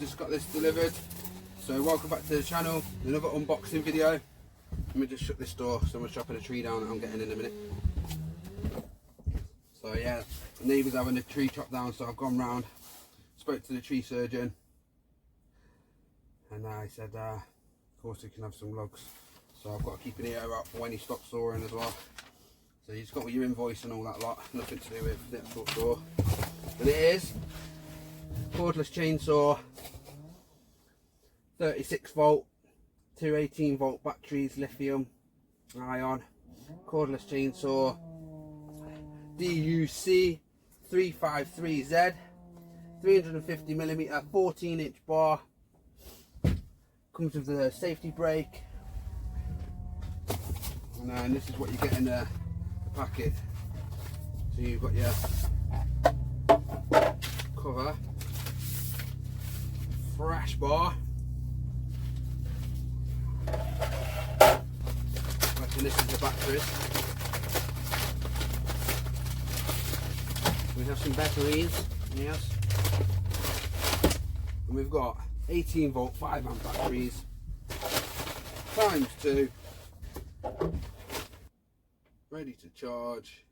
just got this delivered. So welcome back to the channel, another unboxing video. Let me just shut this door, someone's chopping a tree down that I'm getting in a minute. So yeah, the neighbours having a tree chopped down, so I've gone round, spoke to the tree surgeon, and I said of course he can have some logs. So I've got to keep an ear out for when he stops sawing as well. So you just got your invoice and all that lot, nothing to do with the actual saw. But it is cordless chainsaw, 36 volt, two 18 volt batteries, lithium ion, cordless chainsaw, DUC353Z, 350mm 14-inch bar, comes with the safety brake, and then this is what you get in the packet. So you've got your cover, fresh bar, and this is the batteries. We have some batteries, yes, and we've got 18 volt 5 amp batteries times 2, ready to charge.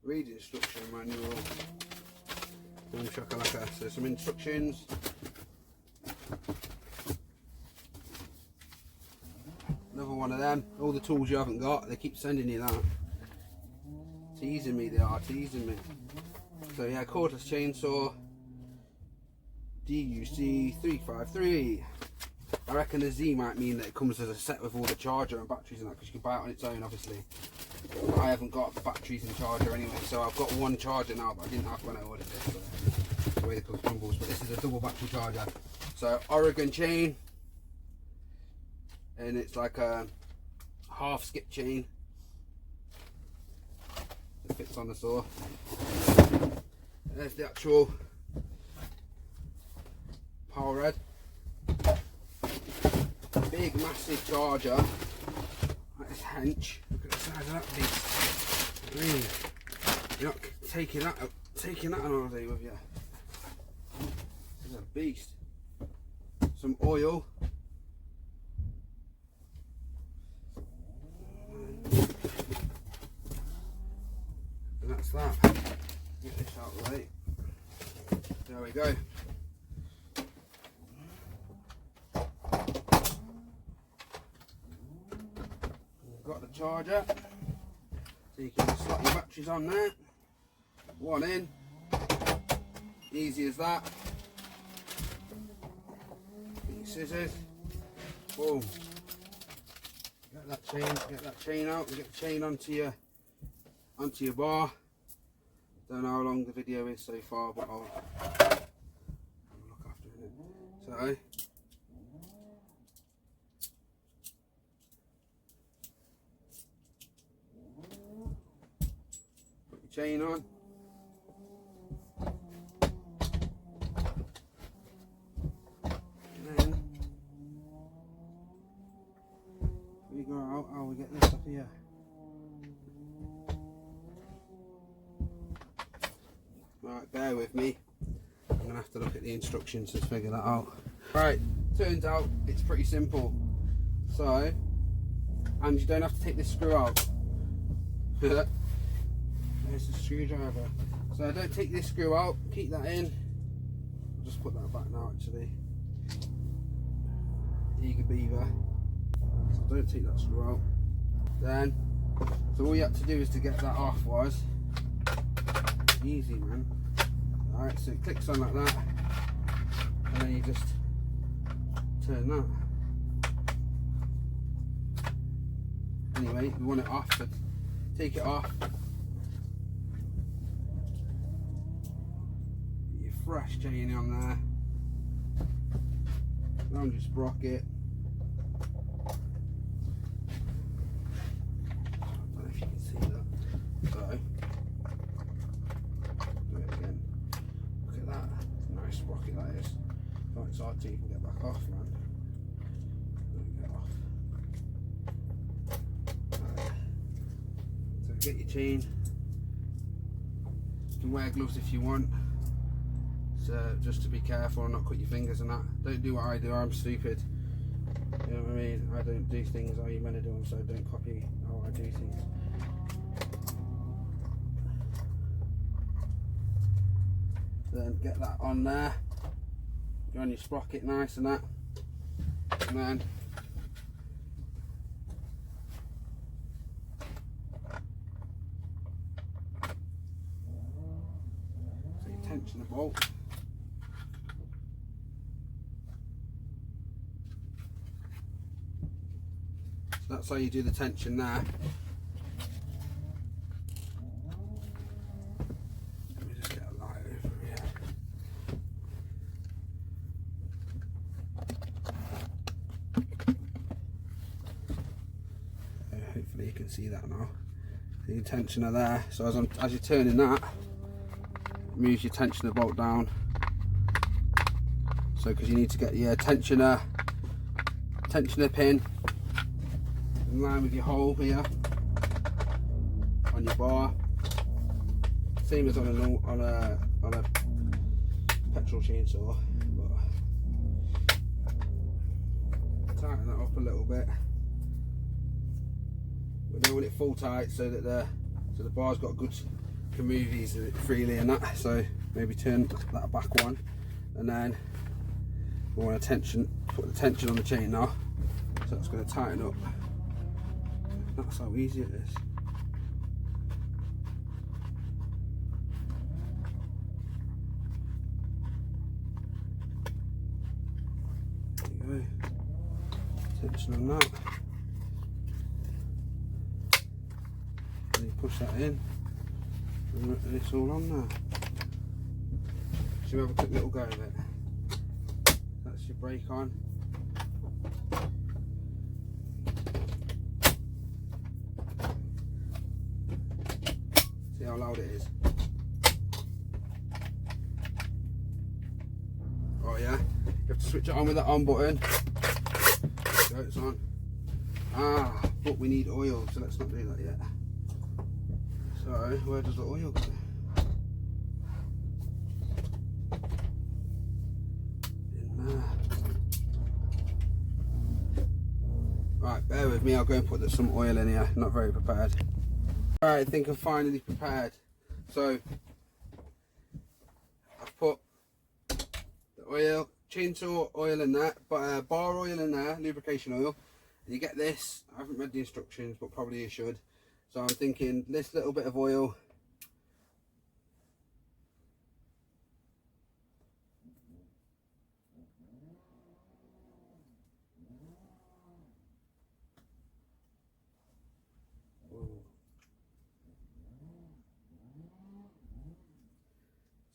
Read instruction manual. Boom shakalaka. So some instructions. Another one of them. All the tools you haven't got, they keep sending you that. Teasing me, they are teasing me. So yeah, cordless chainsaw, DUC353. I reckon the Z might mean that it comes as a set with all the charger and batteries and that, because you can buy it on its own obviously. I haven't got the batteries and charger anyway, so I've got one charger now, but I didn't have when I ordered this, so that's the way the cookie crumbles. But this is a double battery charger. So Oregon chain, and it's like a half skip chain. It fits on the saw. And there's the actual power head. Big massive charger. Like this hench. Look at the size of that beast. Really, you're not taking that on holiday with you. This is a beast. Some oil. And that's that. Get this out of the way. There we go. Got the charger, so you can slot your batteries on there. One in, easy as that. Get your scissors, boom. Get that chain out, and get the chain onto your bar. Don't know how long the video is so far, but I'll look after it. So. Chain on. And then figure out how we get this up here. Right, bear with me. I'm gonna have to look at the instructions to figure that out. Right, turns out it's pretty simple. So, and you don't have to take this screw out. There's the screwdriver. So I don't take this screw out, keep that in. I'll just put that back now actually. Eager beaver. So don't take that screw out. Then, so all you had to do is to get that off was easy, man. Alright, so it clicks on like that, and then you just turn that. Anyway, we want it off, so take it off. Fresh chain on there, round your sprocket. I don't know if you can see that. So, do it again. Look at that. Nice sprocket that is. Right, it's hard to even get back off, man. Get off. Right. So get your chain. You can wear gloves if you want. just to be careful and not cut your fingers and that. Don't do what I do, I'm stupid. You know what I mean? I don't do things how you meant to do them, so don't copy how I do things. Then get that on there. You're on your sprocket nice and that. And then so you tension the bolt. So that's how you do the tension there. Let me just get a light over here. Hopefully you can see that now. The tensioner there. So as you're turning that, it moves your tensioner bolt down. So because you need to get your tensioner pin in line with your hole here on your bar, same as on a petrol chainsaw, but tighten that up a little bit. We don't want it full tight so that the bar's got good, can move easily freely and that. So maybe turn that back one, and then we want to put the tension on the chain now. So it's going to tighten up. That's how easy it is. There you go. Tension on that. And you push that in, and it's all on there. So you have a quick little go of it. That's your brake on. See how loud it is. Oh yeah, you have to switch it on with that on button. So it's on. But we need oil, so let's not do that yet. So where does the oil go? In there. Right, bear with me, I'll go and put some oil in here. Not very prepared. Alright, I think I'm finally prepared. So I've put the oil, chainsaw oil in there, but bar oil in there, lubrication oil. And you get this, I haven't read the instructions, but probably you should. So I'm thinking this little bit of oil.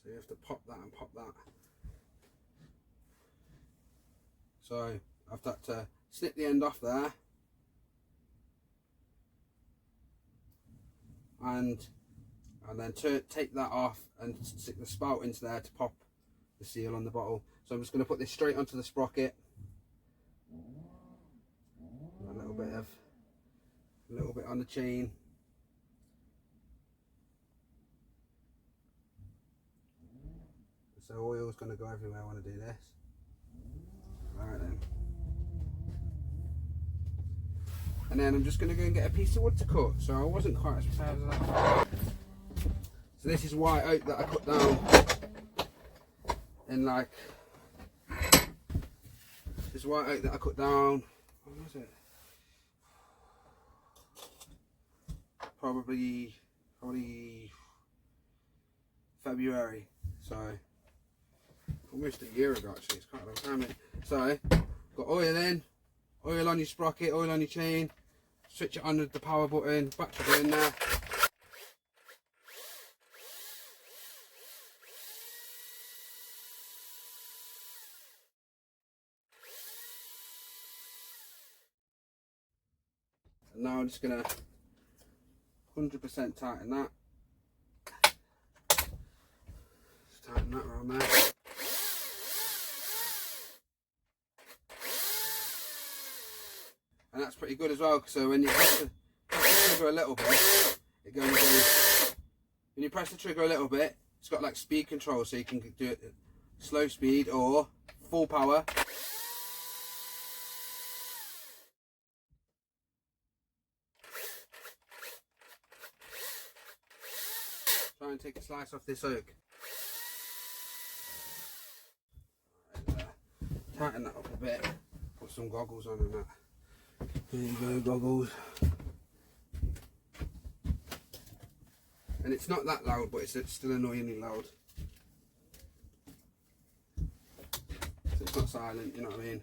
So you have to pop that and pop that. So I've got to snip the end off there. And then take that off and stick the spout into there to pop the seal on the bottle. So I'm just going to put this straight onto the sprocket. A little bit on the chain. So oil's going to go everywhere I want to do this. Alright then. And then I'm just going to go and get a piece of wood to cut. So I wasn't quite as prepared as that. So this is white oak that I cut down in like, this white oak that I cut down, what was it? Probably February. So almost a year ago actually, it's quite a long time. So got oil in, oil on your sprocket, oil on your chain. Switch it on with the power button, battery in there. And now I'm just going to 100% tighten that. Just tighten that around there. And that's pretty good as well, so when you press the trigger a little bit, it goes, when you press the trigger a little bit, it's got like speed control, so you can do it slow speed or full power. Try and take a slice off this oak. Tighten that up a bit. Put some goggles on and that. There you go, goggles. And it's not that loud, but it's still annoyingly loud. So it's not silent, you know what I mean?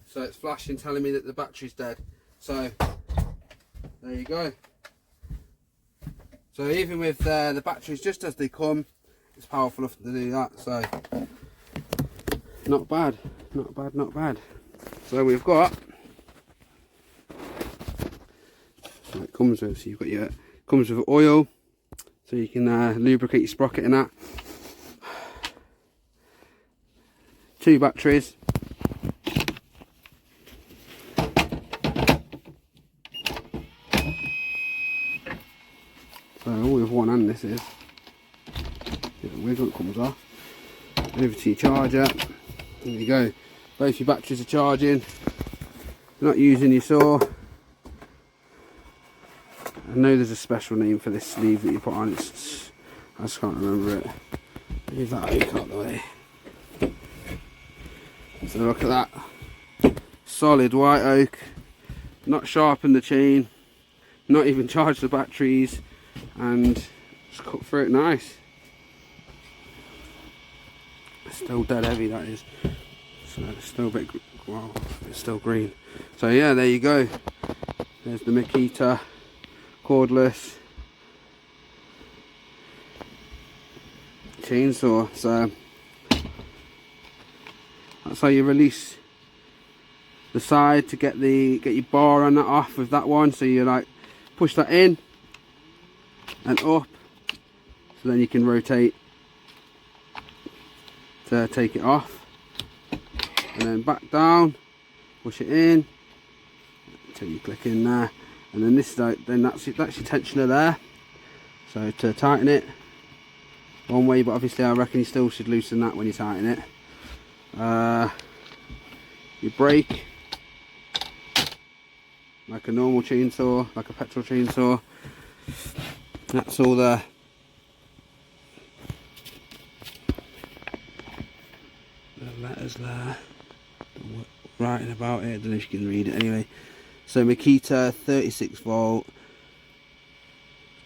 So it's flashing, telling me that the battery's dead. So there you go. So even with the batteries just as they come, it's powerful enough to do that. So not bad, not bad, not bad. So we've got, so it comes with, so you've got your, comes with oil, so you can lubricate your sprocket and that. 2 batteries. So all with one hand this is. The wiggle comes off. Over to your charger. There you go. Both your batteries are charging. You're not using your saw. I know there's a special name for this sleeve that you put on. It's, I just can't remember it. Leave that oak out the way. So look at that. Solid white oak. Not sharpened the chain. Not even charged the batteries. And just cut through it nice. It's still dead heavy, that is. So it's still a bit, well, it's still green. So yeah, there you go. There's the Makita cordless chainsaw. So that's how you release the side to get your bar on that off with that one. So you like push that in and up, so then you can rotate to take it off, and then back down, push it in until you click in there, and then this is like, then that's your tensioner there. So to tighten it one way, but obviously I reckon you still should loosen that when you tighten it. Your brake, like a normal chainsaw, like a petrol chainsaw. That's all the letters there writing about it. I don't know if you can read it anyway. So Makita 36 volt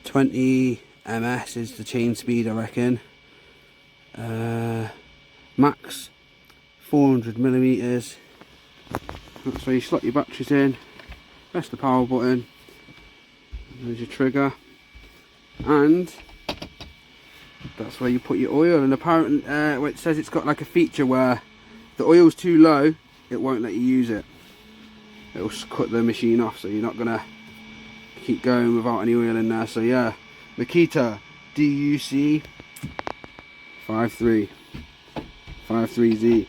20 ms is the chain speed, I reckon. Max 400 millimeters. That's where you slot your batteries in, press the power button, there's your trigger, and that's where you put your oil. And apparently well, it says it's got like a feature where if the oil's too low, it won't let you use it. It'll cut the machine off, so you're not gonna keep going without any oil in there. So yeah, Makita DUC353Z.